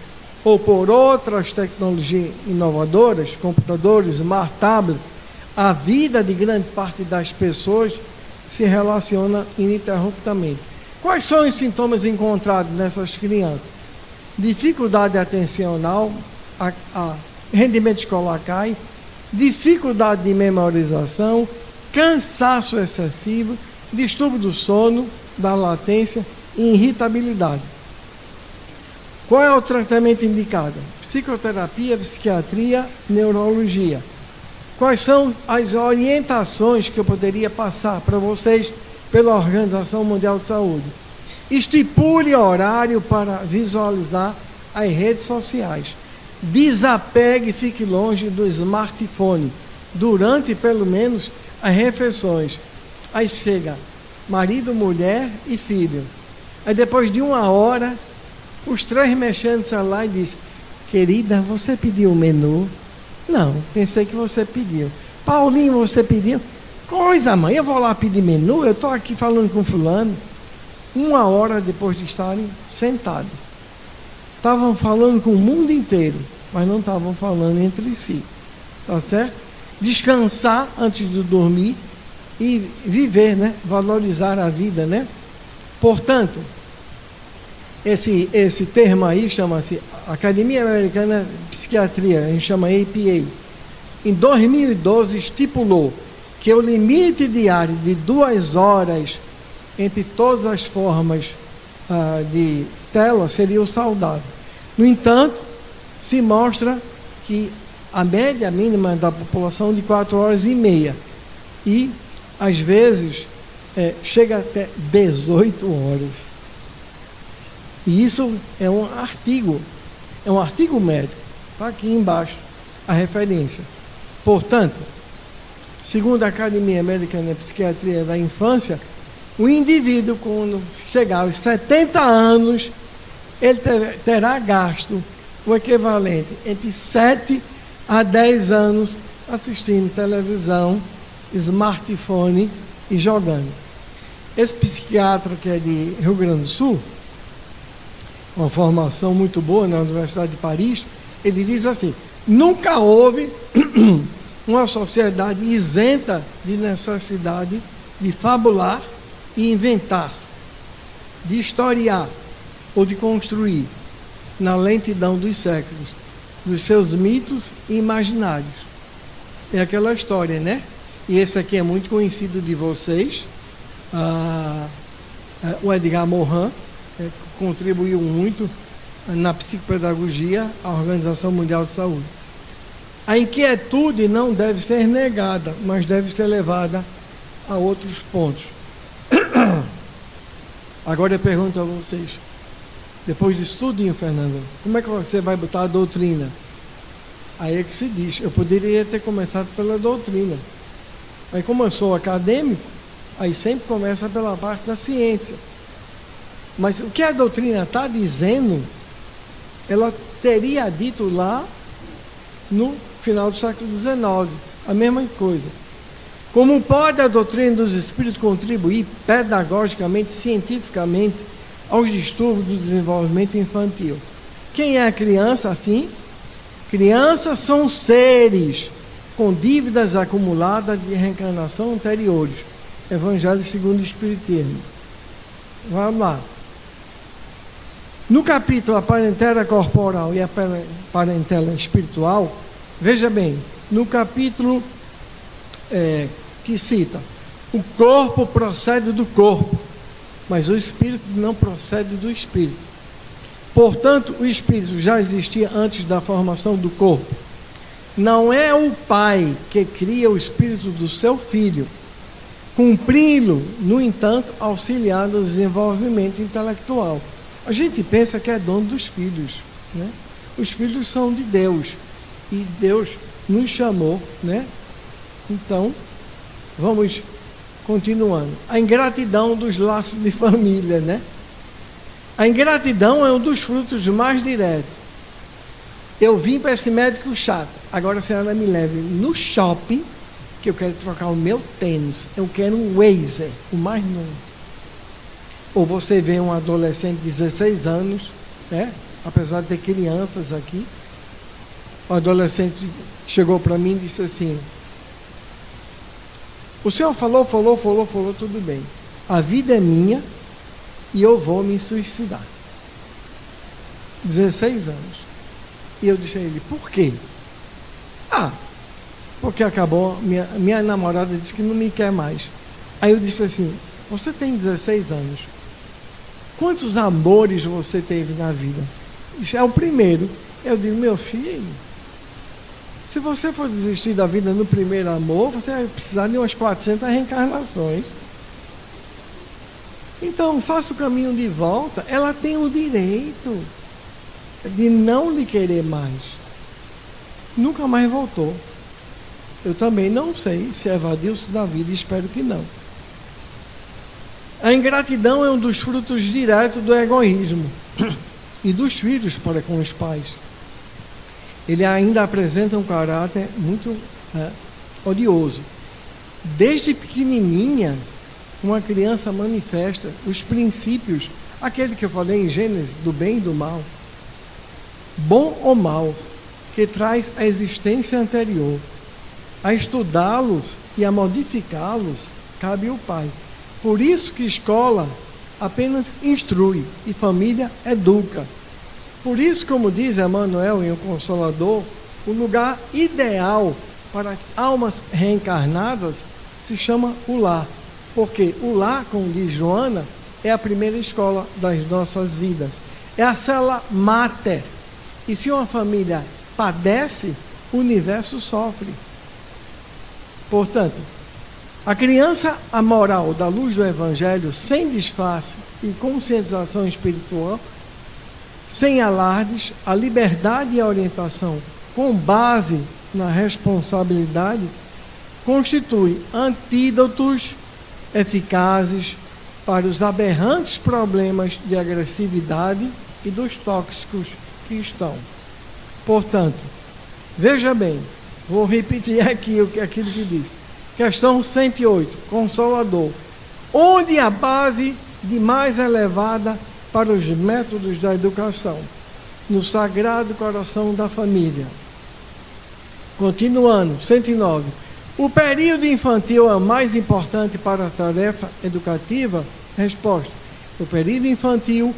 ou por outras tecnologias inovadoras, computadores, smart tablet, a vida de grande parte das pessoas se relaciona ininterruptamente. Quais são os sintomas encontrados nessas crianças? Dificuldade atencional, rendimento escolar cai, dificuldade de memorização, cansaço excessivo, distúrbio do sono, da latência e irritabilidade. Qual é o tratamento indicado? Psicoterapia, psiquiatria, neurologia. Quais são as orientações que eu poderia passar para vocês pela Organização Mundial de Saúde? Estipule horário para visualizar as redes sociais. Desapegue e fique longe do smartphone durante pelo menos as refeições. Aí chega marido, mulher e filho. Aí depois de 1 hora, os 3 mexendo no celular e dizem: querida, você pediu o menu? Não, pensei que você pediu. Paulinho, você pediu? Coisa, mãe, eu vou lá pedir menu, eu estou aqui falando com fulano. 1 hora depois de estarem sentados. Estavam falando com o mundo inteiro, mas não estavam falando entre si. Tá certo? Descansar antes de dormir e viver, né? Valorizar a vida, né? Portanto, esse termo aí chama-se Academia Americana de Psiquiatria, a gente chama APA. Em 2012 estipulou que o limite diário de 2 horas entre todas as formas de tela seria o saudável. No entanto, se mostra que a média mínima da população é de 4 horas e meia. E, às vezes, chega até 18 horas. E isso é um artigo médico. Está aqui embaixo a referência. Portanto, segundo a Academia Americana de Psiquiatria da Infância, o indivíduo, quando chegar aos 70 anos, ele terá gasto o equivalente entre 7 a 10 anos assistindo televisão, smartphone e jogando. Esse psiquiatra que é de Rio Grande do Sul, uma formação muito boa na Universidade de Paris, ele diz assim: nunca houve uma sociedade isenta de necessidade de fabular e inventar-se, de historiar ou de construir na lentidão dos séculos, dos seus mitos e imaginários. É aquela história, né? E esse aqui é muito conhecido de vocês, o Edgar Morin, contribuiu muito na psicopedagogia à Organização Mundial de Saúde. A inquietude não deve ser negada, mas deve ser levada a outros pontos. Agora eu pergunto a vocês, depois disso tudinho, Fernando, como é que você vai botar a doutrina? Aí é que se diz, eu poderia ter começado pela doutrina, mas como eu sou acadêmico, aí sempre começa pela parte da ciência. Mas o que a doutrina está dizendo, ela teria dito lá no final do século XIX, a mesma coisa. Como pode a doutrina dos espíritos contribuir pedagogicamente, cientificamente, aos distúrbios do desenvolvimento infantil? Quem é a criança assim? Crianças são seres com dívidas acumuladas de reencarnação anteriores. Evangelho segundo o Espiritismo. Vamos lá. No capítulo A Parentela Corporal e a Parentela Espiritual, veja bem, no capítulo que cita, o corpo procede do corpo, mas o espírito não procede do espírito. Portanto, o espírito já existia antes da formação do corpo. Não é o pai que cria o espírito do seu filho, cumprindo, no entanto, auxiliar no desenvolvimento intelectual. A gente pensa que é dono dos filhos, né? Os filhos são de Deus e Deus nos chamou, né? Então, vamos continuando. A ingratidão dos laços de família, né? A ingratidão é um dos frutos mais diretos. Eu vim para esse médico chato, agora a senhora me leve no shopping, que eu quero trocar o meu tênis, eu quero um Wazer, o mais novo. Ou você vê um adolescente de 16 anos, né? Apesar de ter crianças aqui, o adolescente chegou para mim e disse assim: o senhor falou, tudo bem. A vida é minha e eu vou me suicidar. 16 anos. E eu disse a ele: por quê? porque acabou, minha namorada disse que não me quer mais. Aí eu disse assim, você tem 16 anos, quantos amores você teve na vida? Disse, é o primeiro. Eu digo, meu filho, se você for desistir da vida no primeiro amor, você vai precisar de umas 400 reencarnações. Então, faça o caminho de volta. Ela tem o direito de não lhe querer mais. Nunca mais voltou. Eu também não sei se evadiu-se da vida, espero que não. A ingratidão é um dos frutos diretos do egoísmo e dos filhos para com os pais. Ele ainda apresenta um caráter muito odioso. Desde pequenininha, uma criança manifesta os princípios, aquele que eu falei em Gênesis, do bem e do mal, bom ou mal, que traz a existência anterior. A estudá-los e a modificá-los cabe o pai. Por isso que escola apenas instrui e família educa. Por isso, como diz Emmanuel em O Consolador, o lugar ideal para as almas reencarnadas se chama o lar. Porque o lar, como diz Joana, é a primeira escola das nossas vidas. É a cela máter. E se uma família padece, o universo sofre. Portanto, a criança amoral da luz do Evangelho, sem disfarce e conscientização espiritual, sem alardes, a liberdade e a orientação com base na responsabilidade, constitui antídotos eficazes para os aberrantes problemas de agressividade e dos tóxicos que estão. Portanto, veja bem, vou repetir aqui aquilo que disse. Questão 108, Consolador. Onde a base de mais elevada para os métodos da educação? No Sagrado Coração da Família. Continuando, 109. O período infantil é o mais importante para a tarefa educativa? Resposta. O período infantil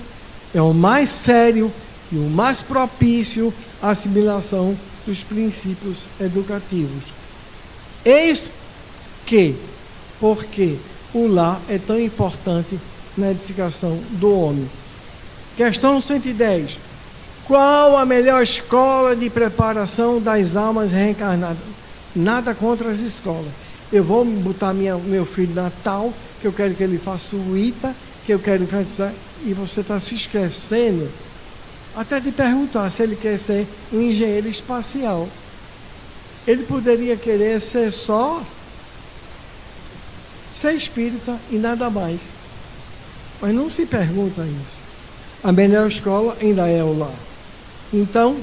é o mais sério e o mais propício à assimilação dos princípios educativos. Eis que, porque o lar é tão importante na edificação do homem. Questão 110. Qual a melhor escola de preparação das almas reencarnadas? Nada contra as escolas. Eu vou botar meu filho na tal, que eu quero que ele faça o ITA, que eu quero que ele faça... E você está se esquecendo até de perguntar se ele quer ser um engenheiro espacial. Ele poderia querer ser espírita e nada mais. Mas não se pergunta isso. A melhor escola ainda é o lar. Então,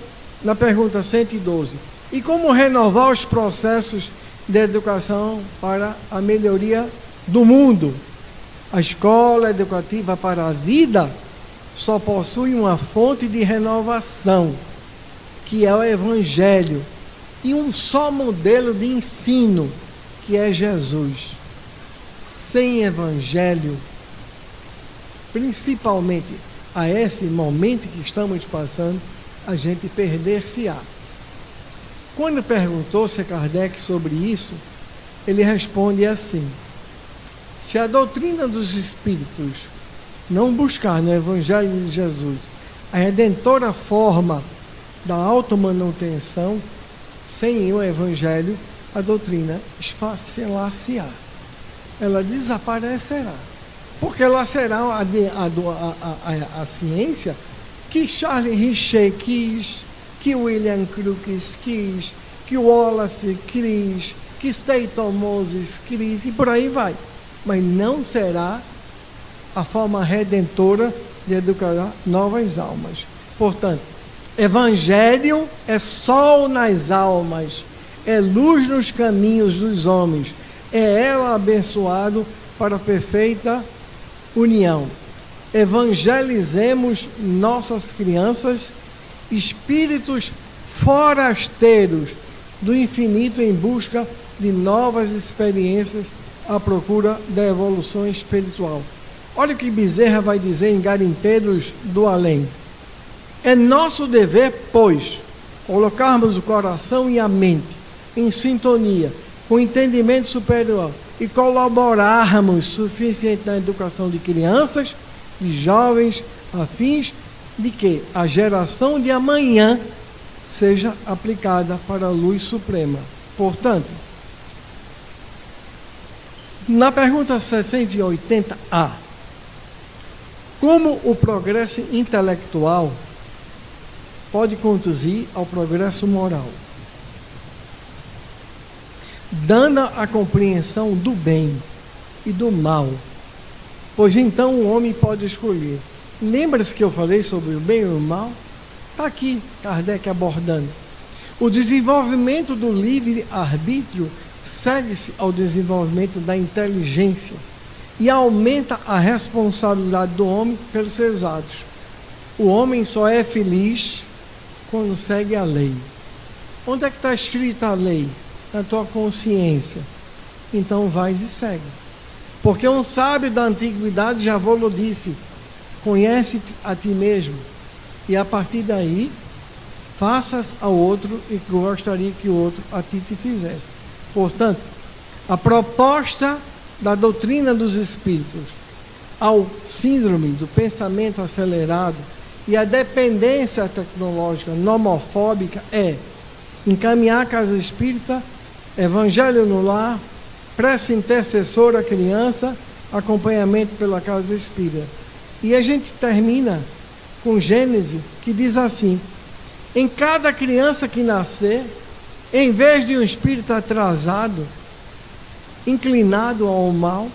na pergunta 112, e como renovar os processos de educação para a melhoria do mundo? A escola educativa para a vida só possui uma fonte de renovação, que é o Evangelho, e um só modelo de ensino, que é Jesus. Sem Evangelho, principalmente a esse momento que estamos passando, a gente perder-se-á. Quando perguntou-se a Kardec sobre isso, ele responde assim: se a doutrina dos Espíritos não buscar no Evangelho de Jesus a redentora forma da automanutenção, sem o Evangelho, a doutrina esfacelar-se-á. Ela desaparecerá. Porque ela será a ciência que Charles Richer quis, que William Crookes quis, que Wallace quis, que Staton Moses quis, e por aí vai. Mas não será a forma redentora de educar novas almas. Portanto, Evangelho é sol nas almas, é luz nos caminhos dos homens, é ela abençoado para a perfeita união. Evangelizemos nossas crianças, espíritos forasteiros do infinito em busca de novas experiências à procura da evolução espiritual. Olha o que Bezerra vai dizer em Garimpeiros do Além. É nosso dever, pois, colocarmos o coração e a mente em sintonia com o entendimento superior e colaborarmos suficiente na educação de crianças, de jovens, a fins de que a geração de amanhã seja aplicada para a luz suprema. Portanto, na pergunta 680A, como o progresso intelectual pode conduzir ao progresso moral? Dando a compreensão do bem e do mal, pois então o homem pode escolher. Lembra-se que eu falei sobre o bem e o mal? Está aqui Kardec abordando. O desenvolvimento do livre-arbítrio segue-se ao desenvolvimento da inteligência e aumenta a responsabilidade do homem pelos seus atos. O homem só é feliz quando segue a lei. Onde é que está escrita a lei? Na tua consciência. Então vais e segue. Porque um sábio da antiguidade já vos disse: conhece-te a ti mesmo, e a partir daí faças ao outro e que gostaria que o outro a ti te fizesse. Portanto, a proposta da doutrina dos espíritos ao síndrome do pensamento acelerado e a dependência tecnológica nomofóbica é encaminhar a casa espírita, evangelho no lar, prece intercessora à criança, acompanhamento pela casa espírita. E a gente termina com Gênesis, que diz assim: em cada criança que nascer, em vez de um espírito atrasado, inclinado ao mal,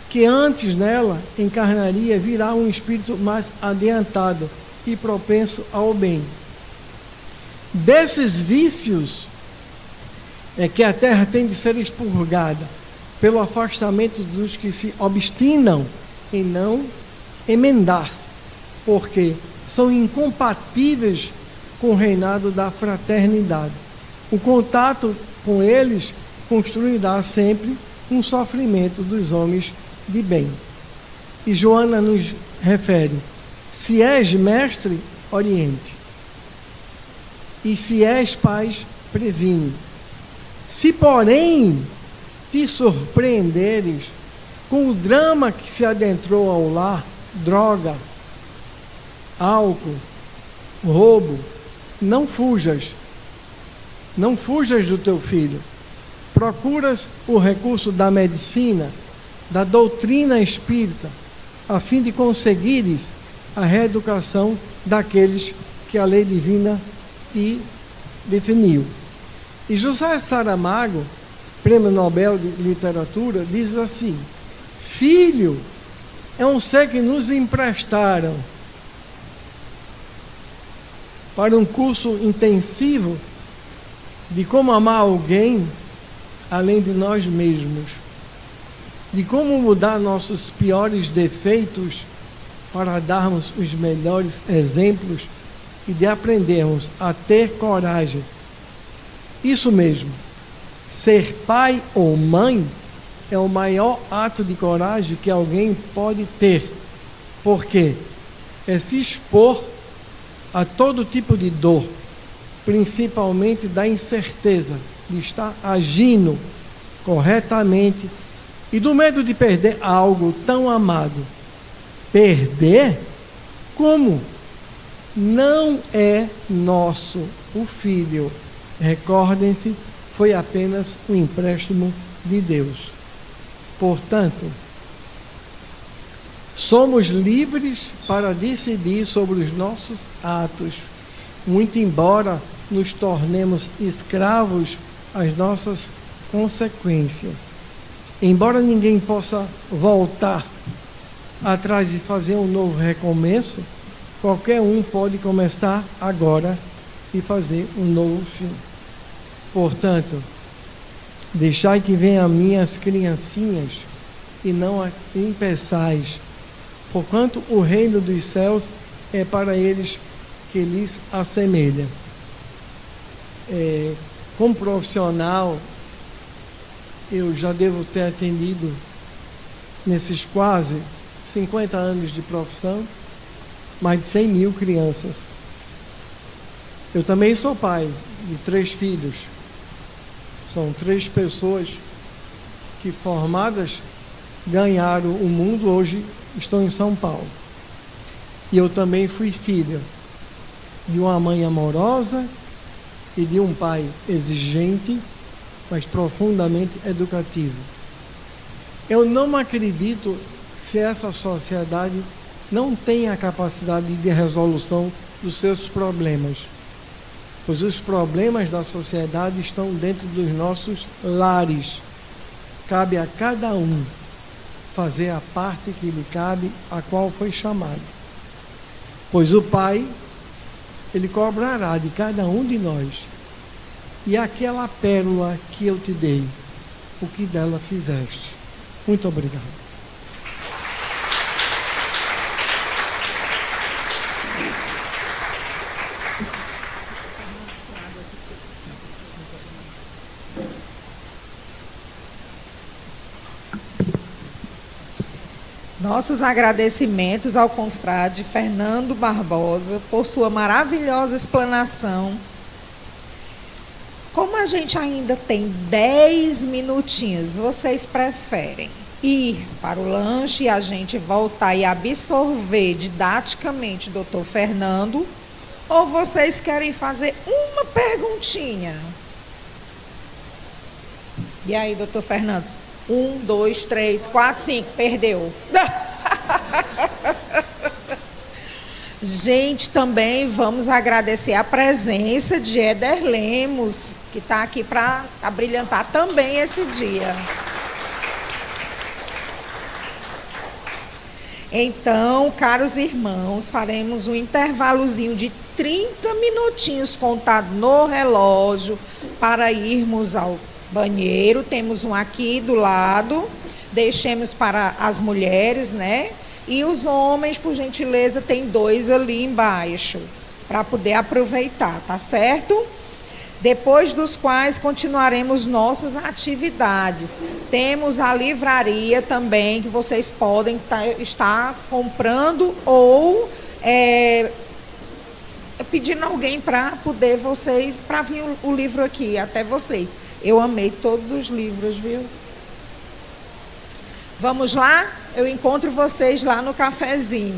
que antes nela encarnaria, virá um espírito mais adiantado e propenso ao bem. Desses vícios é que a terra tem de ser expurgada pelo afastamento dos que se obstinam em não emendar-se, porque são incompatíveis com o reinado da fraternidade. O contato com eles construirá sempre um sofrimento dos homens de bem. E Joana nos refere: se és mestre, oriente, e se és pais, previne. Se, porém, te surpreenderes com o drama que se adentrou ao lar, droga, álcool, roubo, não fujas do teu filho. Procuras o recurso da medicina, da doutrina espírita, a fim de conseguires a reeducação daqueles que a lei divina te definiu. E José Saramago, Prêmio Nobel de Literatura, diz assim: filho é um ser que nos emprestaram para um curso intensivo de como amar alguém além de nós mesmos, de como mudar nossos piores defeitos para darmos os melhores exemplos e de aprendermos a ter coragem. Isso mesmo, ser pai ou mãe é o maior ato de coragem que alguém pode ter, porque é se expor a todo tipo de dor, principalmente da incerteza de estar agindo corretamente e do medo de perder algo tão amado. Perder? Como? Não é nosso. O filho, recordem-se, foi apenas um empréstimo de Deus. Portanto, somos livres para decidir sobre os nossos atos, muito embora nos tornemos escravos às nossas consequências. Embora ninguém possa voltar atrás e fazer um novo recomeço, qualquer um pode começar agora e fazer um novo fim. Portanto, deixai que venham a mim as criancinhas e não as impeçais, porquanto o reino dos céus é para eles que lhes assemelha. Como profissional, eu já devo ter atendido, nesses quase 50 anos de profissão, mais de 100 mil crianças. Eu também sou pai de 3 filhos. São 3 pessoas que, formadas, ganharam o mundo, hoje estão em São Paulo. E eu também fui filha de uma mãe amorosa e de um pai exigente, mas profundamente educativo. Eu não acredito se essa sociedade não tem a capacidade de resolução dos seus problemas, pois os problemas da sociedade estão dentro dos nossos lares. Cabe a cada um fazer a parte que lhe cabe, a qual foi chamado. Pois o Pai, Ele cobrará de cada um de nós. E aquela pérola que eu te dei, o que dela fizeste. Muito obrigado. Nossos agradecimentos ao confrade Fernando Barbosa por sua maravilhosa explanação. Como a gente ainda tem 10 minutinhos, vocês preferem ir para o lanche e a gente voltar e absorver didaticamente o doutor Fernando, ou vocês querem fazer uma perguntinha? E aí, doutor Fernando? 1, 2, 3, 4, 5. Perdeu. Gente, também vamos agradecer a presença de Éder Lemos, que está aqui para abrilhantar também esse dia. Então, caros irmãos, faremos um intervalozinho de 30 minutinhos contado no relógio para irmos ao banheiro. Temos um aqui do lado, deixemos para as mulheres, né? E os homens, por gentileza, tem 2 ali embaixo, para poder aproveitar, tá certo? Depois dos quais continuaremos nossas atividades. Temos a livraria também, que vocês podem estar comprando ou pedindo alguém para poder vocês, para vir o livro aqui, até vocês. Eu amei todos os livros, viu? Vamos lá? Eu encontro vocês lá no cafezinho.